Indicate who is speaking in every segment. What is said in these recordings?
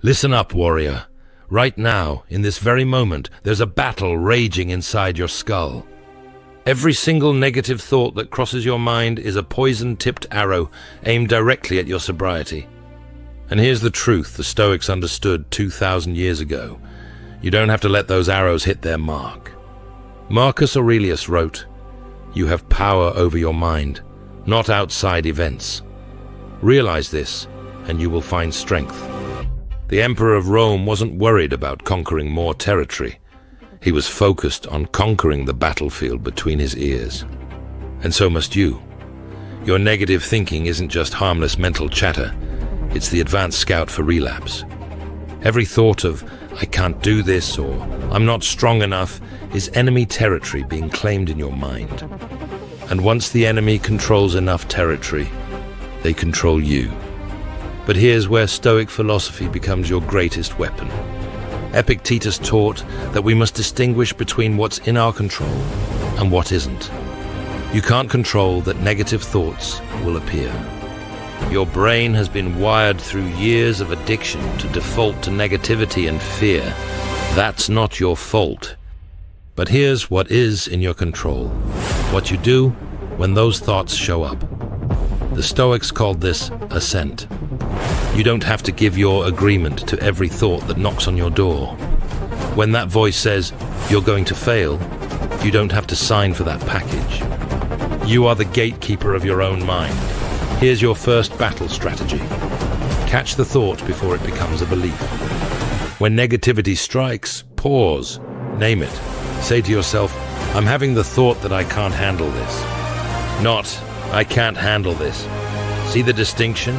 Speaker 1: Listen up, warrior. Right now, in this very moment, there's a battle raging inside your skull. Every single negative thought that crosses your mind is a poison-tipped arrow aimed directly at your sobriety. And here's the truth the Stoics understood 2,000 years ago. You don't have to let those arrows hit their mark. Marcus Aurelius wrote, "You have power over your mind, not outside events. Realize this, and you will find strength." The Emperor of Rome wasn't worried about conquering more territory. He was focused on conquering the battlefield between his ears. And so must you. Your negative thinking isn't just harmless mental chatter. It's the advanced scout for relapse. Every thought of, "I can't do this," or "I'm not strong enough," is enemy territory being claimed in your mind. And once the enemy controls enough territory, they control you. But here's where Stoic philosophy becomes your greatest weapon. Epictetus taught that we must distinguish between what's in our control and what isn't. You can't control that negative thoughts will appear. Your brain has been wired through years of addiction to default to negativity and fear. That's not your fault. But here's what is in your control. What you do when those thoughts show up. The Stoics called this assent. You don't have to give your agreement to every thought that knocks on your door. When that voice says, "You're going to fail," you don't have to sign for that package. You are the gatekeeper of your own mind. Here's your first battle strategy. Catch the thought before it becomes a belief. When negativity strikes, pause, name it. Say to yourself, "I'm having the thought that I can't handle this." Not, "I can't handle this." See the distinction?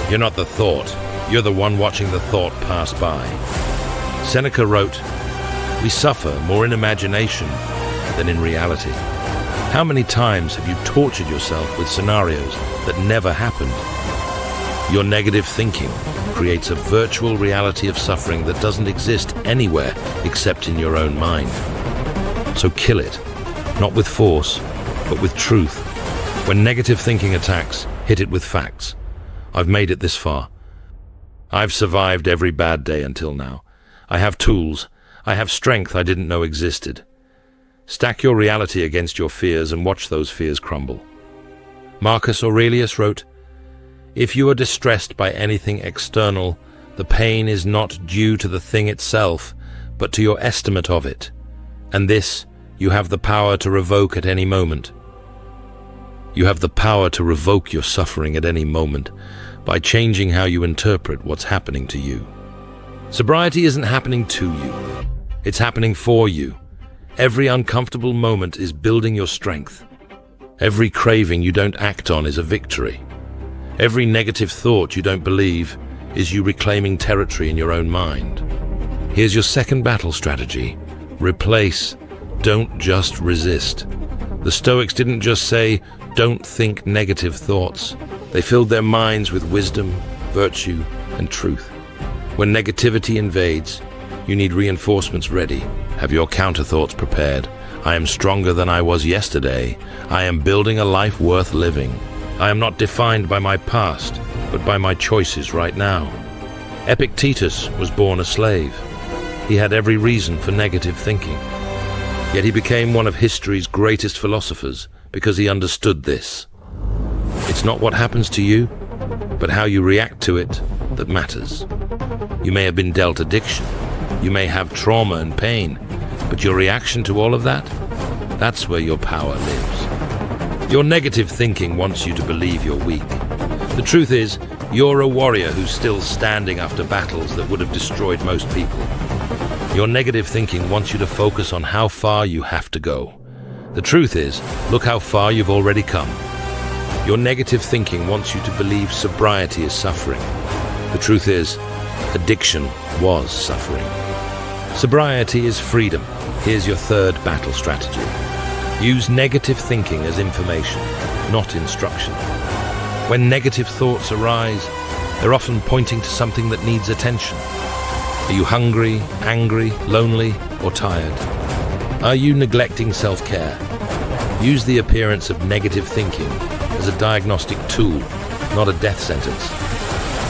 Speaker 1: You're not the thought. You're the one watching the thought pass by. Seneca wrote, "We suffer more in imagination than in reality." How many times have you tortured yourself with scenarios that never happened? Your negative thinking creates a virtual reality of suffering that doesn't exist anywhere except in your own mind. So kill it, not with force, but with truth. When negative thinking attacks, hit it with facts. I've made it this far. I've survived every bad day until now. I have tools. I have strength I didn't know existed. Stack your reality against your fears and watch those fears crumble. Marcus Aurelius wrote, "If you are distressed by anything external, the pain is not due to the thing itself, but to your estimate of it. And this you have the power to revoke at any moment." You have the power to revoke your suffering at any moment by changing how you interpret what's happening to you. Sobriety isn't happening to you. It's happening for you. Every uncomfortable moment is building your strength. Every craving you don't act on is a victory. Every negative thought you don't believe is you reclaiming territory in your own mind. Here's your second battle strategy. Replace, don't just resist. The Stoics didn't just say, "Don't think negative thoughts." They filled their minds with wisdom, virtue, and truth. When negativity invades, you need reinforcements ready. Have your counter-thoughts prepared. I am stronger than I was yesterday. I am building a life worth living. I am not defined by my past, but by my choices right now. Epictetus was born a slave. He had every reason for negative thinking. Yet he became one of history's greatest philosophers because he understood this. It's not what happens to you, but how you react to it that matters. You may have been dealt addiction. You may have trauma and pain, but your reaction to all of that, that's where your power lives. Your negative thinking wants you to believe you're weak. The truth is, you're a warrior who's still standing after battles that would have destroyed most people. Your negative thinking wants you to focus on how far you have to go. The truth is, look how far you've already come. Your negative thinking wants you to believe sobriety is suffering. The truth is, addiction was suffering. Sobriety is freedom. Here's your third battle strategy. Use negative thinking as information, not instruction. When negative thoughts arise, they're often pointing to something that needs attention. Are you hungry, angry, lonely, or tired? Are you neglecting self-care? Use the appearance of negative thinking as a diagnostic tool, not a death sentence.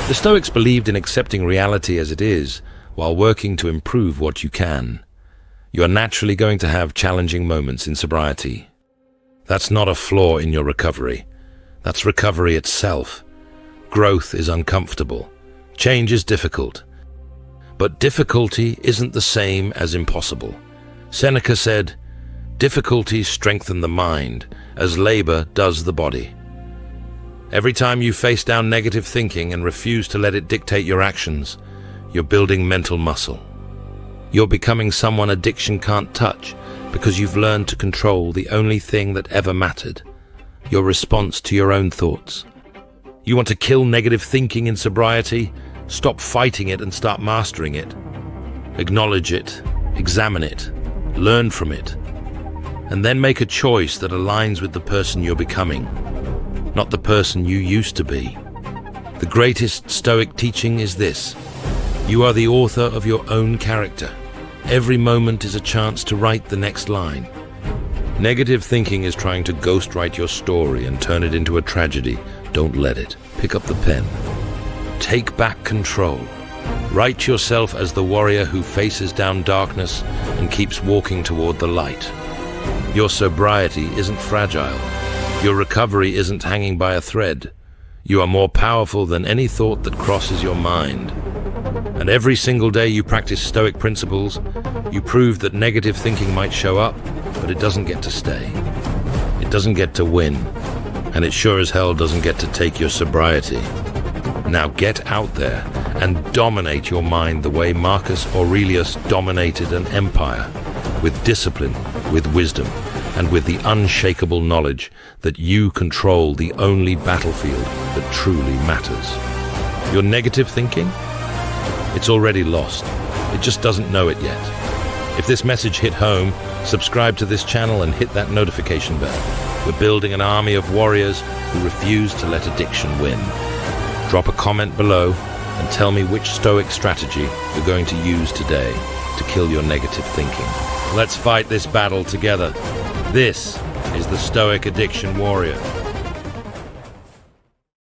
Speaker 1: The Stoics believed in accepting reality as it is, while working to improve what you can. You are naturally going to have challenging moments in sobriety. That's not a flaw in your recovery. That's recovery itself. Growth is uncomfortable. Change is difficult. But difficulty isn't the same as impossible. Seneca said, "Difficulties strengthen the mind, as labor does the body." Every time you face down negative thinking and refuse to let it dictate your actions, you're building mental muscle. You're becoming someone addiction can't touch because you've learned to control the only thing that ever mattered, your response to your own thoughts. You want to kill negative thinking in sobriety? Stop fighting it and start mastering it. Acknowledge it, examine it, learn from it, and then make a choice that aligns with the person you're becoming, not the person you used to be. The greatest Stoic teaching is this: you are the author of your own character. Every moment is a chance to write the next line. Negative thinking is trying to ghostwrite your story and turn it into a tragedy. Don't let it. Pick up the pen. Take back control. Write yourself as the warrior who faces down darkness and keeps walking toward the light. Your sobriety isn't fragile. Your recovery isn't hanging by a thread. You are more powerful than any thought that crosses your mind. And every single day you practice Stoic principles, you prove that negative thinking might show up, but it doesn't get to stay. It doesn't get to win. And it sure as hell doesn't get to take your sobriety. Now get out there and dominate your mind the way Marcus Aurelius dominated an empire, with discipline, with wisdom, and with the unshakable knowledge that you control the only battlefield that truly matters. Your negative thinking? It's already lost. It just doesn't know it yet. If this message hit home, subscribe to this channel and hit that notification bell. We're building an army of warriors who refuse to let addiction win. Drop a comment below and tell me which Stoic strategy you're going to use today to kill your negative thinking. Let's fight this battle together. This is the Stoic Addiction Warrior.